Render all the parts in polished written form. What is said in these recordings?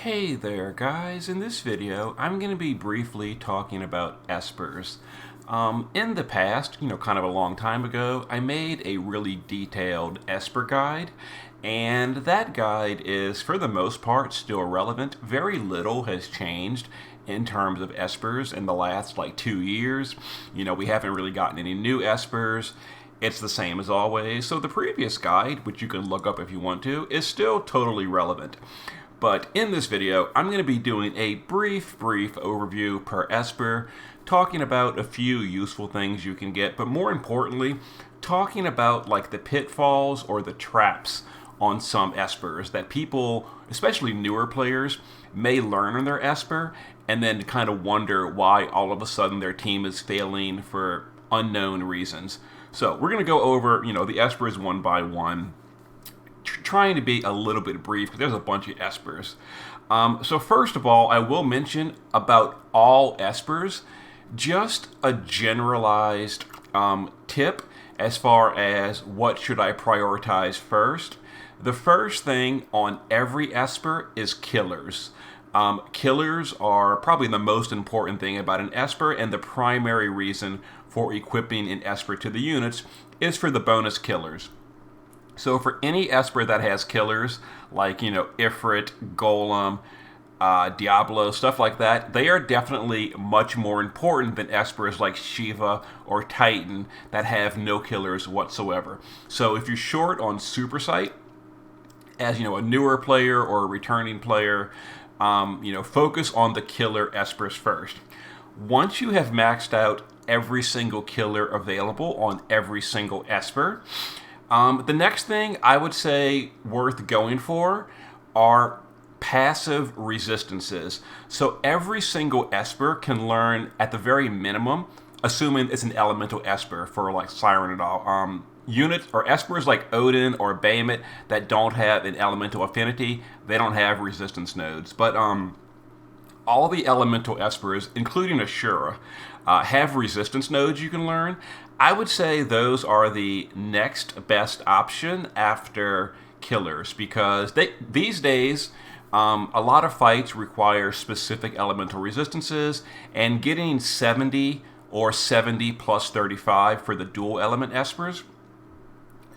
Hey there guys, in this video I'm going to be briefly talking about Espers. In the past, kind of a long time ago, I made a really detailed Esper guide, and that guide is for the most part still relevant. Very little has changed in terms of Espers in the last 2 years. We haven't really gotten any new Espers. It's the same as always, so the previous guide, which you can look up if you want to, is still totally relevant. But in this video, I'm going to be doing a brief overview per Esper, talking about a few useful things you can get, but more importantly, talking about the pitfalls or the traps on some Espers that people, especially newer players, may learn in their Esper and then kind of wonder why all of a sudden their team is failing for unknown reasons. So we're going to go over, the Espers one by one, trying to be a little bit brief because there's a bunch of Espers. So first of all, I will mention about all Espers, just a generalized tip as far as what should I prioritize first. The first thing on every Esper is killers. Killers are probably the most important thing about an Esper, and the primary reason for equipping an Esper to the units is for the bonus killers. So for any Esper that has killers, like, Ifrit, Golem, Diabolos, stuff like that, they are definitely much more important than Espers like Shiva or Titan that have no killers whatsoever. So if you're short on Super Sight, as a newer player or a returning player, focus on the killer Espers first. Once you have maxed out every single killer available on every single Esper, the next thing I would say worth going for are passive resistances. So every single Esper can learn at the very minimum, assuming it's an elemental Esper for Siren and all. Units or Espers like Odin or Bahamut that don't have an elemental affinity, they don't have resistance nodes. But all the elemental Espers, including Asura, have resistance nodes you can learn. I would say those are the next best option after killers, because these days a lot of fights require specific elemental resistances, and getting 70 or 70 plus 35 for the dual element Espers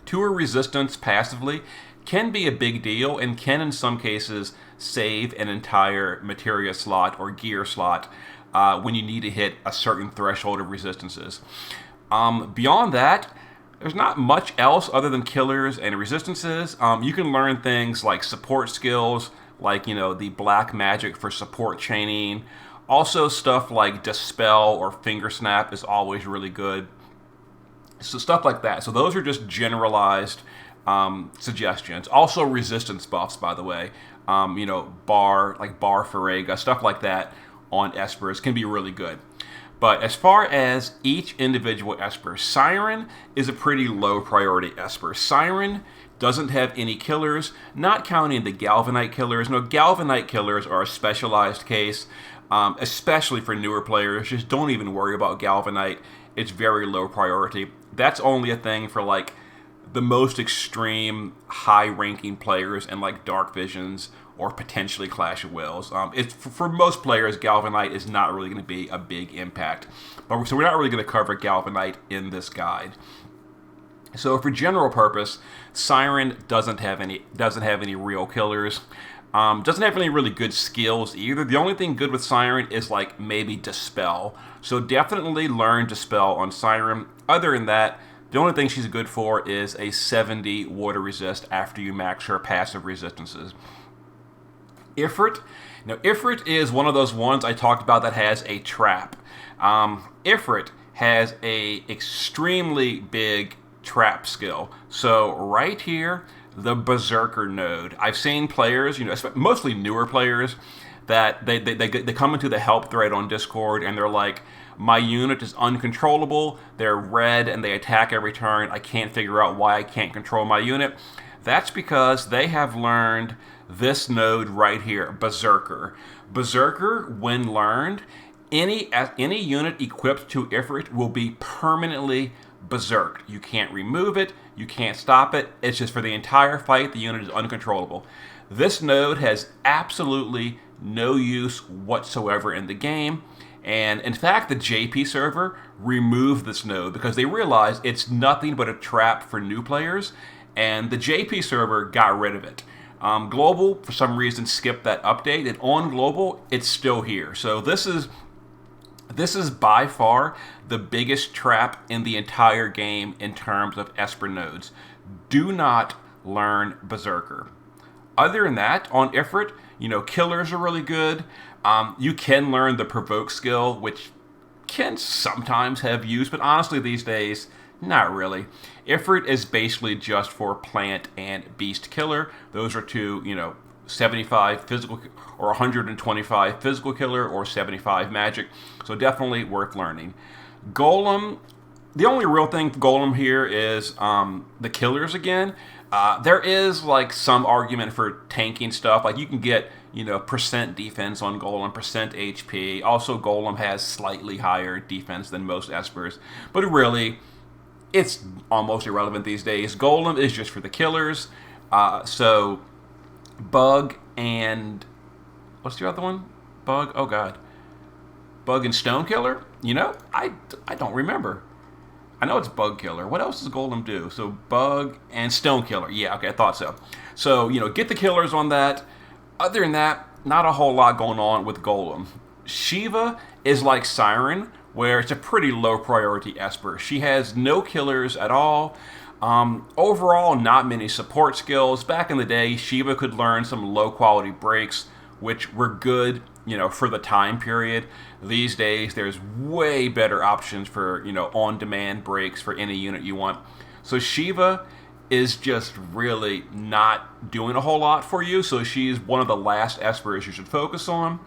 to a resistance passively can be a big deal, and can in some cases save an entire materia slot or gear slot when you need to hit a certain threshold of resistances. Beyond that, there's not much else other than killers and resistances. You can learn things like support skills, like, the black magic for support chaining. Also stuff like Dispel or Finger Snap is always really good. So stuff like that. So those are just generalized suggestions. Also resistance buffs, by the way. Bar Farega, stuff like that on Espers can be really good. But as far as each individual Esper, Siren is a pretty low priority Esper. Siren doesn't have any killers, not counting the Galvanite killers. No, Galvanite killers are a specialized case, especially for newer players. Just don't even worry about Galvanite. It's very low priority. That's only a thing for the most extreme high-ranking players and Dark Visions or potentially Clash of Wills. It's for most players, Galvanite is not really going to be a big impact. So we're not really going to cover Galvanite in this guide. So for general purpose, Siren doesn't have any real killers. Doesn't have any really good skills either. The only thing good with Siren is maybe Dispel. So definitely learn Dispel on Siren. Other than that, the only thing she's good for is a 70 water resist after you max her passive resistances. Ifrit. Now, Ifrit is one of those ones I talked about that has a trap. Ifrit has a extremely big trap skill. So right here, the Berserker node. I've seen players, mostly newer players, that they come into the help thread on Discord and they're like, my unit is uncontrollable, they're red and they attack every turn, I can't figure out why I can't control my unit. That's because they have learned this node right here, Berserker. Berserker, when learned, any unit equipped to Ifrit will be permanently berserked. You can't remove it, you can't stop it, it's just for the entire fight, the unit is uncontrollable. This node has absolutely no use whatsoever in the game. And in fact, the JP server removed this node because they realized it's nothing but a trap for new players, and the JP server got rid of it. Global, for some reason, skipped that update, and on Global, it's still here. So this is by far the biggest trap in the entire game in terms of Esper nodes. Do not learn Berserker. Other than that, on Ifrit, killers are really good. You can learn the Provoke skill, which can sometimes have use, but honestly these days, not really. Ifrit is basically just for plant and beast killer. Those are two, 75 physical or 125 physical killer or 75 magic. So definitely worth learning. Golem, the only real thing for Golem here is the killers again. There is like some argument for tanking stuff. Like you can get, percent defense on Golem, percent HP. Also, Golem has slightly higher defense than most Espers. But really, it's almost irrelevant these days. Golem is just for the killers. So, Bug and... what's the other one? Bug? Oh, God. Bug and Stone Killer? I don't remember. I know it's Bug Killer. What else does Golem do? So Bug and Stone Killer. Yeah, okay, I thought so. So, get the killers on that. Other than that, not a whole lot going on with Golem. Shiva is like Siren, where it's a pretty low priority Esper. She has no killers at all. Overall, not many support skills. Back in the day, Shiva could learn some low quality breaks, which were good, for the time period. These days, there's way better options for, on-demand breaks for any unit you want. So Shiva is just really not doing a whole lot for you, so she's one of the last Espers you should focus on,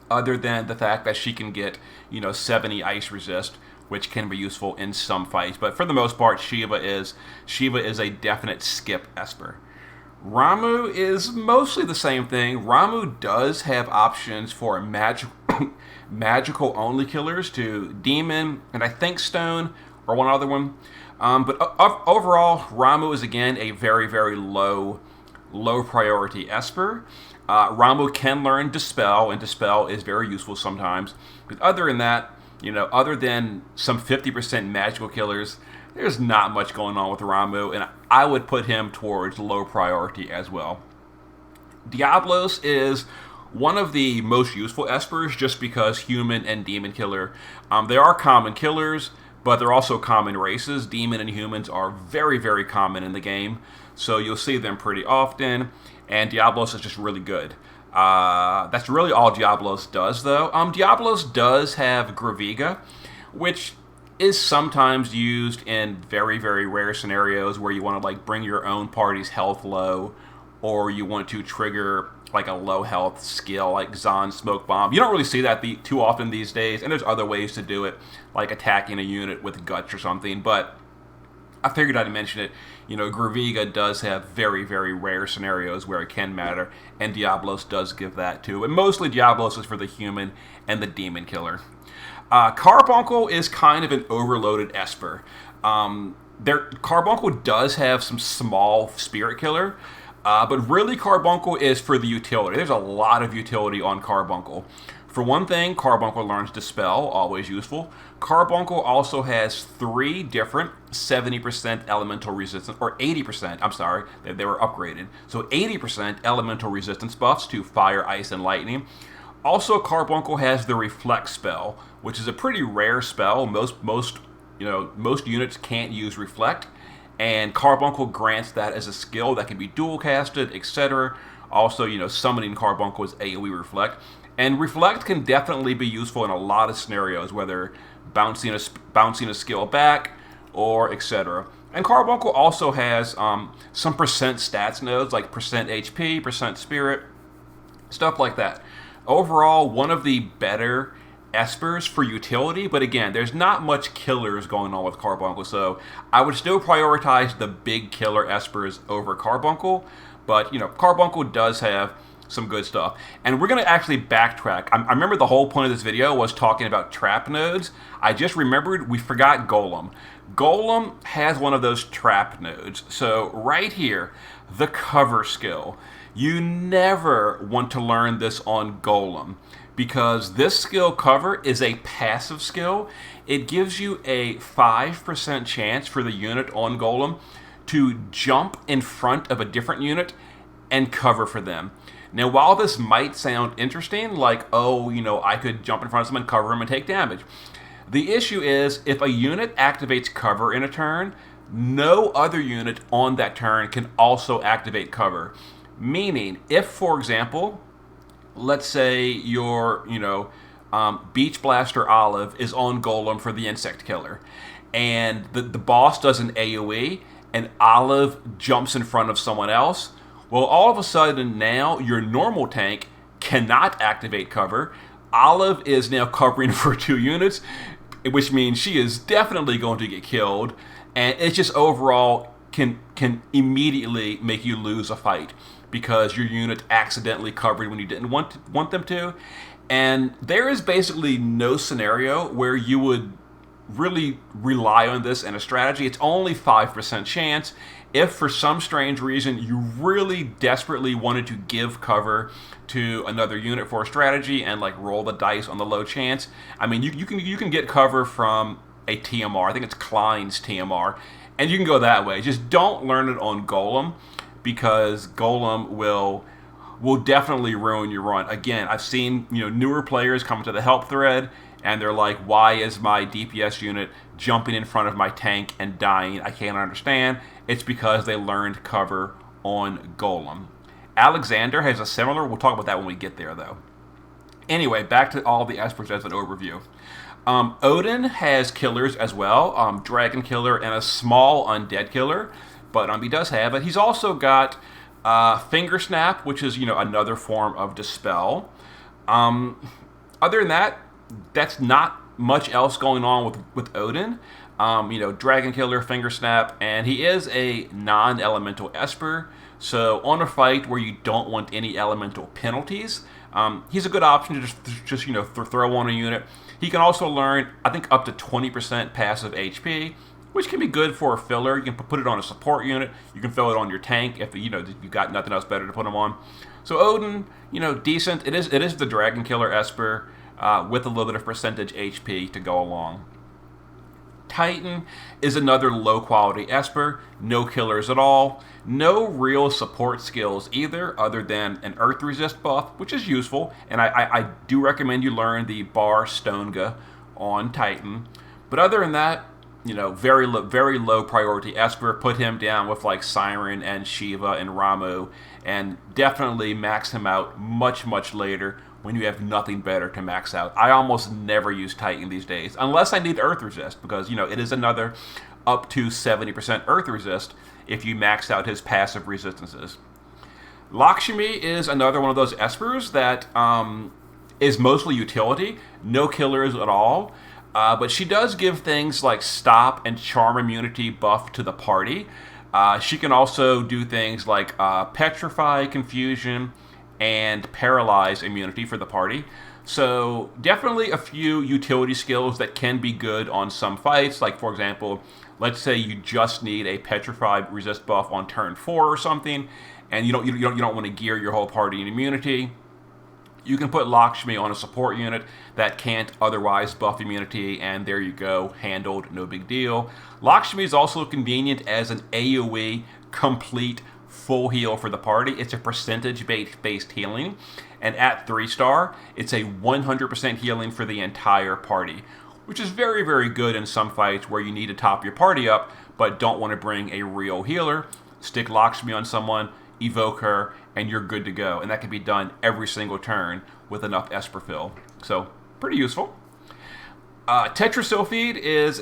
other than the fact that she can get, 70 ice resist, which can be useful in some fights. But for the most part, Shiva is a definite skip Esper. Ramuh is mostly the same thing. Ramuh does have options for magical only killers to Demon and I think Stone or one other one. But overall, Ramuh is again a very, very low priority Esper. Ramuh can learn Dispel, and Dispel is very useful sometimes. But other than that, other than some 50% magical killers, there's not much going on with Ramuh, and I would put him towards low priority as well. Diabolos is one of the most useful Espers just because human and demon killer. They are common killers, but they're also common races. Demon and humans are very, very common in the game, so you'll see them pretty often, and Diabolos is just really good. That's really all Diabolos does, though. Diabolos does have Graviga, which is sometimes used in very, very rare scenarios where you want to bring your own party's health low, or you want to trigger like a low health skill like Zon Smoke Bomb. You don't really see that too often these days, and there's other ways to do it, like attacking a unit with guts or something, but I figured I'd mention it. Graviga does have very, very rare scenarios where it can matter, and Diabolos does give that too. And mostly Diabolos is for the human and the demon killer. Carbuncle is kind of an overloaded Esper. Carbuncle does have some small spirit killer, but really Carbuncle is for the utility. There's a lot of utility on Carbuncle. For one thing, Carbuncle learns Dispel, always useful. Carbuncle also has 3 different 70% elemental resistance, or 80%, I'm sorry, they were upgraded. So 80% elemental resistance buffs to fire, ice, and lightning. Also, Carbuncle has the Reflect spell, which is a pretty rare spell. Most units can't use Reflect, and Carbuncle grants that as a skill that can be dual casted, etc. Also, summoning Carbuncle is AoE Reflect. And Reflect can definitely be useful in a lot of scenarios, whether bouncing a skill back or etc. And Carbuncle also has some percent stats nodes, like percent HP, percent spirit, stuff like that. Overall, one of the better Espers for utility, but again, there's not much killers going on with Carbuncle, so I would still prioritize the big killer Espers over Carbuncle, but Carbuncle does have some good stuff. And we're going to actually backtrack. I remember the whole point of this video was talking about trap nodes. I just remembered we forgot Golem. Golem has one of those trap nodes. So right here, the cover skill. You never want to learn this on Golem, because this skill cover is a passive skill. It gives you a 5% chance for the unit on Golem to jump in front of a different unit and cover for them. Now, while this might sound interesting, like, oh, I could jump in front of someone, cover them, and take damage, the issue is if a unit activates cover in a turn, no other unit on that turn can also activate cover. Meaning, if, for example, let's say your, Beach Blaster Olive is on Golem for the Insect Killer, and the boss does an AoE, and Olive jumps in front of someone else, well, all of a sudden now your normal tank cannot activate cover. Olive is now covering for 2 units, which means she is definitely going to get killed, and it just overall can immediately make you lose a fight because your unit accidentally covered when you didn't want them to. And there is basically no scenario where you would really rely on this in a strategy. It's only 5% chance. If for some strange reason you really desperately wanted to give cover to another unit for a strategy and like roll the dice on the low chance, I mean, you can get cover from a TMR. I think it's Klein's TMR, and you can go that way. Just don't learn it on Golem, because Golem will definitely ruin your run. Again, I've seen newer players come to the help thread and they're like, why is my DPS unit jumping in front of my tank and dying? I can't understand. It's because they learned cover on Golem. Alexander has a similar, we'll talk about that when we get there though. Anyway, back to all the Espers as an overview. Odin has killers as well, Dragon Killer and a small Undead Killer, but he does have it. He's also got Finger Snap, which is another form of Dispel. Other than that, that's not much else going on with Odin. Dragon Killer, Finger Snap, and he is a non-elemental Esper. So on a fight where you don't want any elemental penalties, he's a good option to just throw on a unit. He can also learn, I think, up to 20% passive HP, which can be good for a filler. You can put it on a support unit. You can fill it on your tank if you've got nothing else better to put him on. So Odin, decent. It is the Dragon Killer Esper with a little bit of percentage HP to go along. Titan is another low-quality Esper. No killers at all. No real support skills either, other than an Earth Resist buff, which is useful. And I do recommend you learn the Bar Stonga on Titan. But other than that, very low priority Esper. Put him down with like Siren and Shiva and Ramuh, and definitely max him out much later when you have nothing better to max out. I almost never use Titan these days, unless I need Earth Resist, because it is another up to 70% Earth Resist if you max out his passive resistances. Lakshmi is another one of those Espers that is mostly utility, no killers at all. But she does give things like Stop and Charm Immunity buff to the party. She can also do things like Petrify, Confusion, and Paralyze immunity for the party. So definitely a few utility skills that can be good on some fights. Like, for example, let's say you just need a Petrify resist buff on turn 4 or something, and you don't want to gear your whole party in immunity. You can put Lakshmi on a support unit that can't otherwise buff immunity, and there you go, handled, no big deal. Lakshmi is also convenient as an AoE complete full heal for the party. It's a percentage-based healing, and at 3-star, it's a 100% healing for the entire party, which is very good in some fights where you need to top your party up, but don't want to bring a real healer. Stick Lakshmi on someone, evoke her, and you're good to go. And that can be done every single turn with enough Esper fill. So, pretty useful. Tetra Sylphid is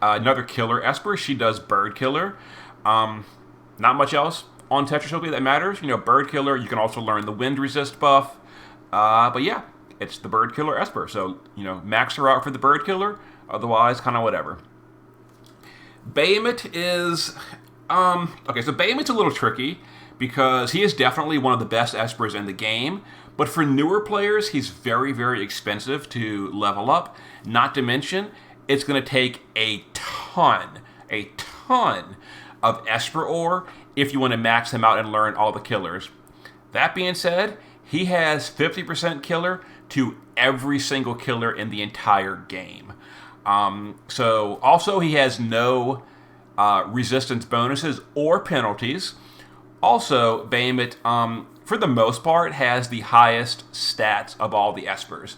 another killer Esper. She does Bird Killer. Not much else on Tetra Sylphid that matters. Bird Killer, you can also learn the Wind Resist buff. But yeah, it's the Bird Killer Esper. So, max her out for the Bird Killer. Otherwise, kind of whatever. Bahamut is... okay, so Bahamut's a little tricky, because he is definitely one of the best Espers in the game, but for newer players, he's very expensive to level up. Not to mention, it's going to take a ton of Esper ore if you want to max him out and learn all the killers. That being said, he has 50% killer to every single killer in the entire game. So also he has no resistance bonuses or penalties. Also, Bahamut, for the most part, has the highest stats of all the Espers.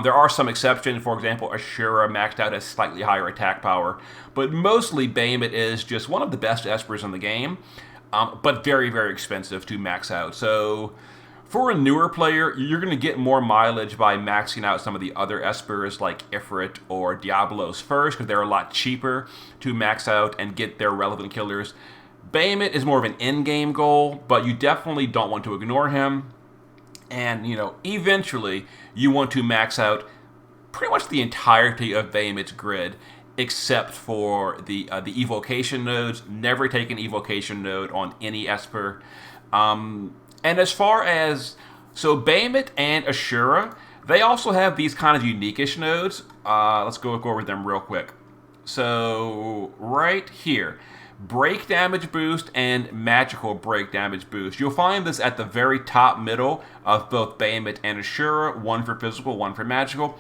There are some exceptions. For example, Asura maxed out has slightly higher attack power. But mostly, Bahamut is just one of the best Espers in the game, but very, very expensive to max out. So for a newer player, you're going to get more mileage by maxing out some of the other Espers like Ifrit or Diabolos first, because they're a lot cheaper to max out and get their relevant killers. Bahamut is more of an in-game goal, but you definitely don't want to ignore him. And, eventually, you want to max out pretty much the entirety of Bahamut's grid, except for the evocation nodes. Never take an evocation node on any Esper. And as far as... So, Bahamut and Asura, they also have these kind of unique-ish nodes. Let's go over them real quick. So, right here. Break damage boost and magical break damage boost. You'll find this at the very top middle of both Bahamut and Asura, one for physical, one for magical.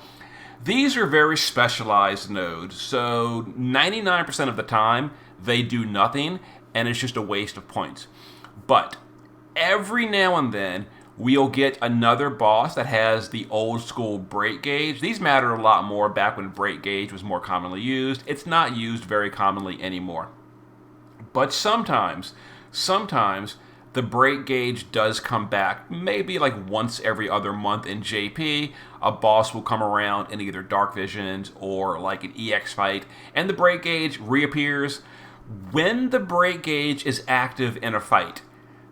These are very specialized nodes, so 99% of the time they do nothing, and it's just a waste of points. But every now and then we'll get another boss that has the old school break gauge. These mattered a lot more back when break gauge was more commonly used. It's not used very commonly anymore. But sometimes the break gauge does come back. Maybe like once every other month in JP, a boss will come around in either Dark Visions or like an EX fight, and the break gauge reappears. When the break gauge is active in a fight,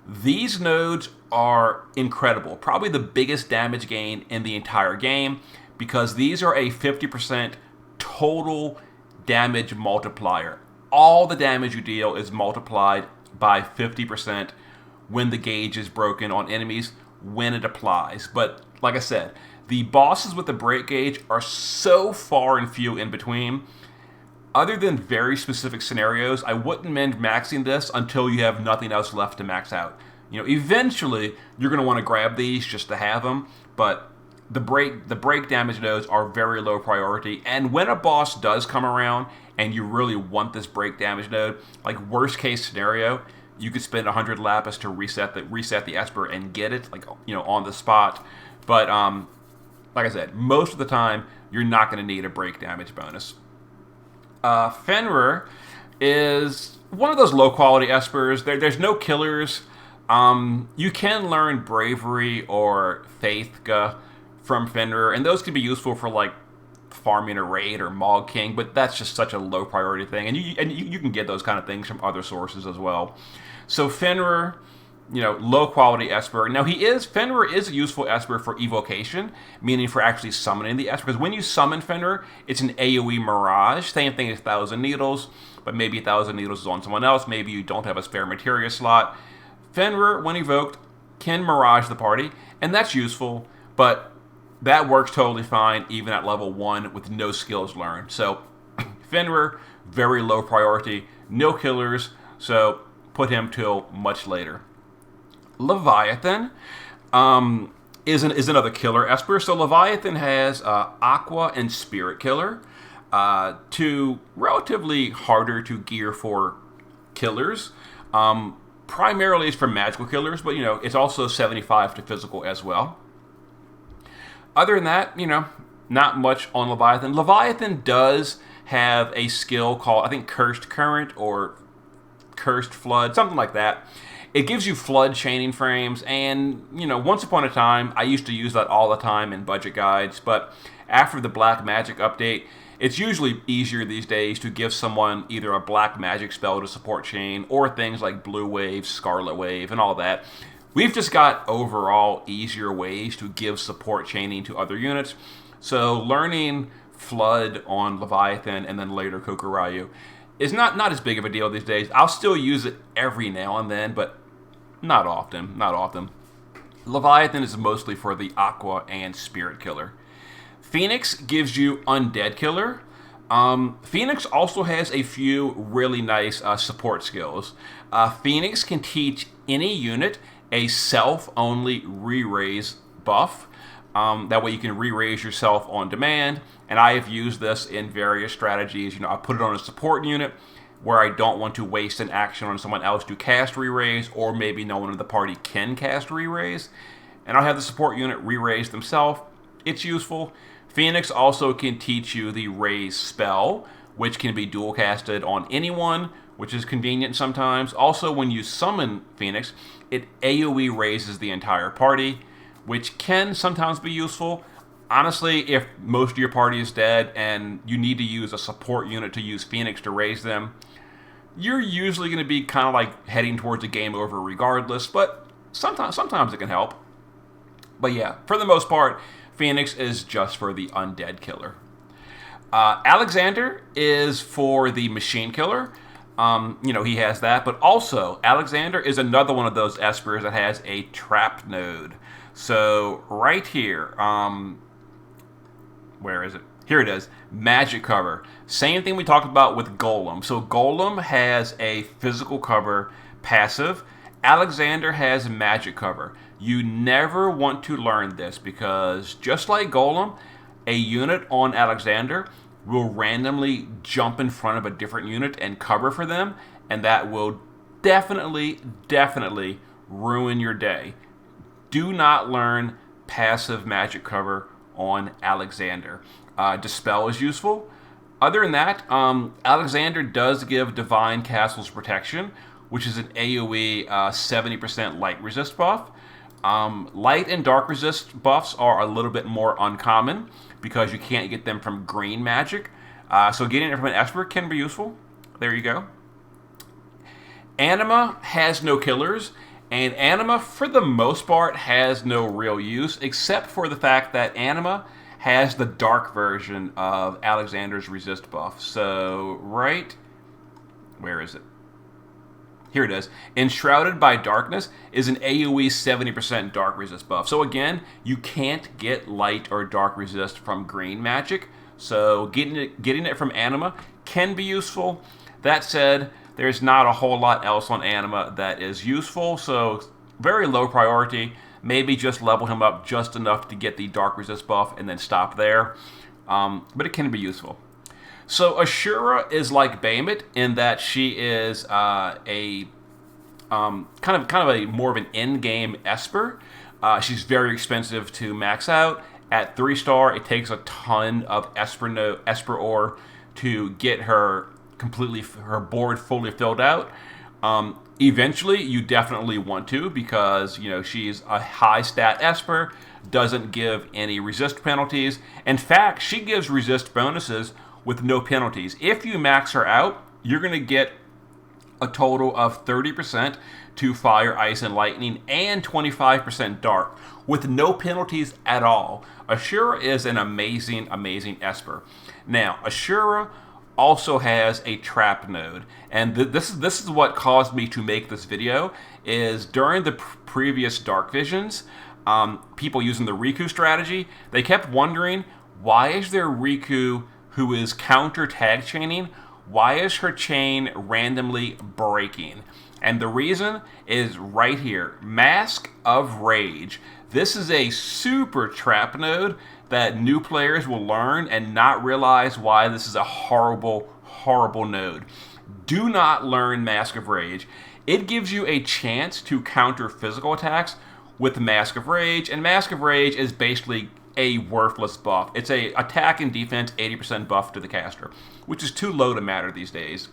these nodes are incredible. Probably the biggest damage gain in the entire game, because these are a 50% total damage multiplier. All the damage you deal is multiplied by 50% when the gauge is broken on enemies when it applies. But like I said, the bosses with the break gauge are so far and few in between. Other than very specific scenarios, I wouldn't mend maxing this until you have nothing else left to max out. Eventually you're going to want to grab these just to have them, but the break damage nodes are very low priority. And when a boss does come around and you really want this break damage node, like worst case scenario, you could spend 100 lapis to reset the Esper and get it, like on the spot. But like I said, most of the time you're not going to need a break damage bonus. Fenrir is one of those low quality Espers. There's no killers. You can learn Bravery or Faith from Fenrir, and those can be useful for like farming a raid or Mog King, but that's just such a low priority thing, and you can get those kind of things from other sources as well. So Fenrir, low quality Esper. Now Fenrir is a useful Esper for evocation, meaning for actually summoning the Esper, because when you summon Fenrir, it's an AoE mirage. Same thing as Thousand Needles, but maybe 1,000 Needles is on someone else. Maybe you don't have a spare materia slot. Fenrir, when evoked, can mirage the party, and that's useful, but that works totally fine even at level 1 with no skills learned. So Fenrir, very low priority, no killers, so put him till much later. Leviathan is another killer Esper. So Leviathan has Aqua and Spirit Killer, two relatively harder to gear for killers. Primarily it's for magical killers, but it's also 75 to physical as well. Other than that, not much on Leviathan. Leviathan does have a skill called, I think, Cursed Current or Cursed Flood, something like that. It gives you flood chaining frames, and, once upon a time, I used to use that all the time in budget guides, but after the Black Magic update, it's usually easier these days to give someone either a Black Magic spell to support chain, or things like Blue Wave, Scarlet Wave, and all that. We've just got overall easier ways to give support chaining to other units. So learning Flood on Leviathan and then later Kokuryu is not as big of a deal these days. I'll still use it every now and then, but not often. Leviathan is mostly for the Aqua and Spirit Killer. Phoenix gives you Undead Killer. Phoenix also has a few really nice support skills. Phoenix can teach any unit a self-only re-raise buff. That way you can re-raise yourself on demand, and I have used this in various strategies. I put it on a support unit where I don't want to waste an action on someone else to cast re-raise, or maybe no one in the party can cast re-raise, and I'll have the support unit re-raise themselves. It's useful. Phoenix also can teach you the raise spell, which can be dual casted on anyone, which is convenient sometimes. Also, when you summon Phoenix, it AoE raises the entire party, which can sometimes be useful. Honestly, if most of your party is dead and you need to use a support unit to use Phoenix to raise them, you're usually going to be kind of like heading towards a game over regardless, but sometimes it can help. But yeah, for the most part, Phoenix is just for the undead killer. Alexander is for the machine killer. He has that, but also Alexander is another one of those Espers that has a trap node. So right here, where is it? Here it is, magic cover. Same thing we talked about with Golem. So Golem has a physical cover passive. Alexander has magic cover. You never want to learn this because just like Golem, a unit on Alexander will randomly jump in front of a different unit and cover for them, and that will definitely ruin your day. Do not learn passive magic cover on Alexander. Dispel is useful. Other than that, Alexander does give Divine Castles protection, which is an AoE 70% light resist buff. Light and dark resist buffs are a little bit more uncommon because you can't get them from green magic. So getting it from an Esper can be useful. There you go. Anima has no killers, and Anima, for the most part, has no real use, except for the fact that Anima has the dark version of Alexander's resist buff. So, where is it? Here it is. Enshrouded by Darkness is an AoE 70% dark resist buff. So again, you can't get light or dark resist from green magic. So getting it from Anima can be useful. That said, there's not a whole lot else on Anima that is useful. So very low priority. Maybe just level him up just enough to get the dark resist buff and then stop there. But it can be useful. So Asura is like Bahamut in that she is a kind of a more of an end-game Esper. She's very expensive to max out. At 3-star, it takes a ton of Esper ore to get her board fully filled out. Eventually, you definitely want to because she's a high stat Esper, doesn't give any resist penalties. In fact, she gives resist bonuses with no penalties. If you max her out, you're going to get a total of 30% to fire, ice, and lightning, and 25% dark, with no penalties at all. Asura is an amazing Esper. Now, Asura also has a trap node, and this is what caused me to make this video. Is during the previous Dark Visions, people using the Riku strategy, they kept wondering, why is there Riku who is counter tag chaining? Why is her chain randomly breaking? And the reason is right here. Mask of Rage. This is a super trap node that new players will learn and not realize why this is a horrible node. Do not learn Mask of Rage. It gives you a chance to counter physical attacks with Mask of Rage, and Mask of Rage is basically a worthless buff. It's a attack and defense 80% buff to the caster, which is too low to matter these days.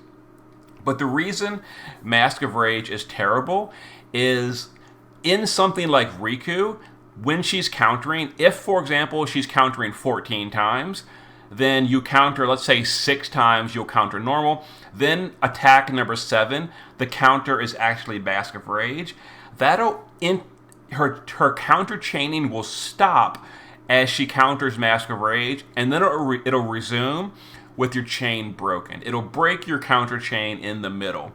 But the reason Mask of Rage is terrible is in something like Riku, when she's countering, if, for example, she's countering 14 times, then you counter, let's say 6 times, you'll counter normal. Then attack number 7, the counter is actually Mask of Rage. Her counter chaining will stop as she counters Mask of Rage, and then it'll resume with your chain broken. It'll break your counter chain in the middle.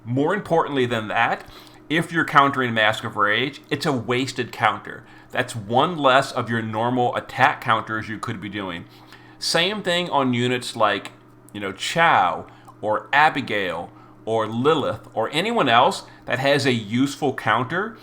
More importantly than that, if you're countering Mask of Rage, it's a wasted counter. That's one less of your normal attack counters you could be doing. Same thing on units like, Chow or Abigail or Lilith or anyone else that has a useful counter.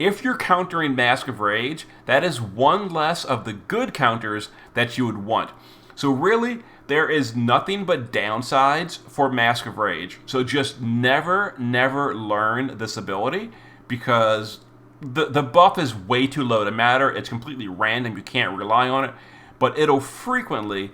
if you're countering Mask of Rage, that is one less of the good counters that you would want. So really, there is nothing but downsides for Mask of Rage. So just never learn this ability, because the buff is way too low to matter. It's completely random. You can't rely on it. But it'll frequently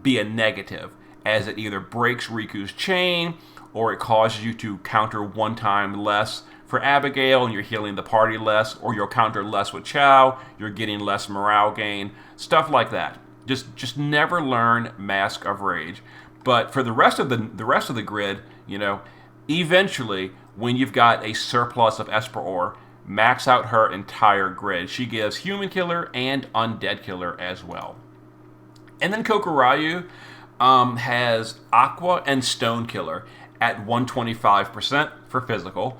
be a negative, as it either breaks Riku's chain, or it causes you to counter one time less for Abigail and you're healing the party less, or you'll counter less with Chow, you're getting less morale gain, stuff like that. Just never learn Mask of Rage. But for the rest of the grid, eventually, when you've got a surplus of Esper ore, max out her entire grid. She gives Human Killer and Undead Killer as well. And then Kokuryu has Aqua and Stone Killer at 125% for physical,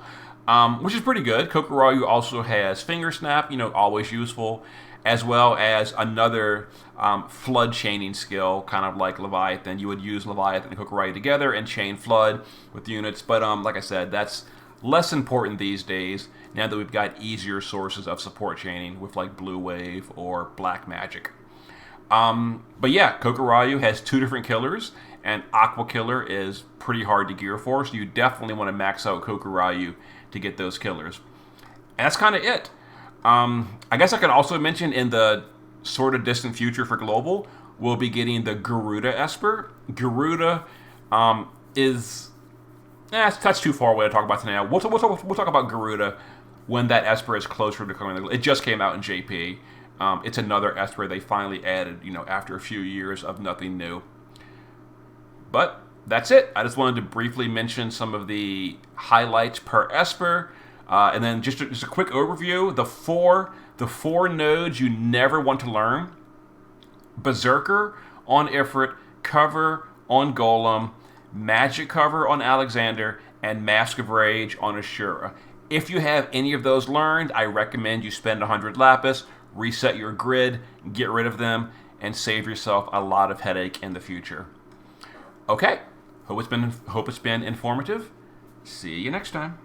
which is pretty good. Kokuryu also has Finger Snap, always useful, as well as another flood chaining skill, kind of like Leviathan. You would use Leviathan and Kokuryu together and chain flood with units, but like I said, that's less important these days, now that we've got easier sources of support chaining with like Blue Wave or Black Magic. But yeah, Kokuryu has 2 different killers, and Aqua Killer is pretty hard to gear for, so you definitely want to max out Kokuryu to get those killers. And that's kind of it. I guess I could also mention, in the sort of distant future for Global, we'll be getting the Garuda Esper. Garuda is... that's too far away to talk about today. We'll talk about Garuda when that Esper is closer to coming. It just came out in JP. It's another Esper they finally added, after a few years of nothing new. But that's it. I just wanted to briefly mention some of the highlights per Esper. And then just a quick overview. The four nodes you never want to learn: Berserker on Ifrit, Cover on Golem, Magic Cover on Alexander, and Mask of Rage on Asura. If you have any of those learned, I recommend you spend 100 Lapis, reset your grid, get rid of them, and save yourself a lot of headache in the future. Okay, hope it's been informative. See you next time.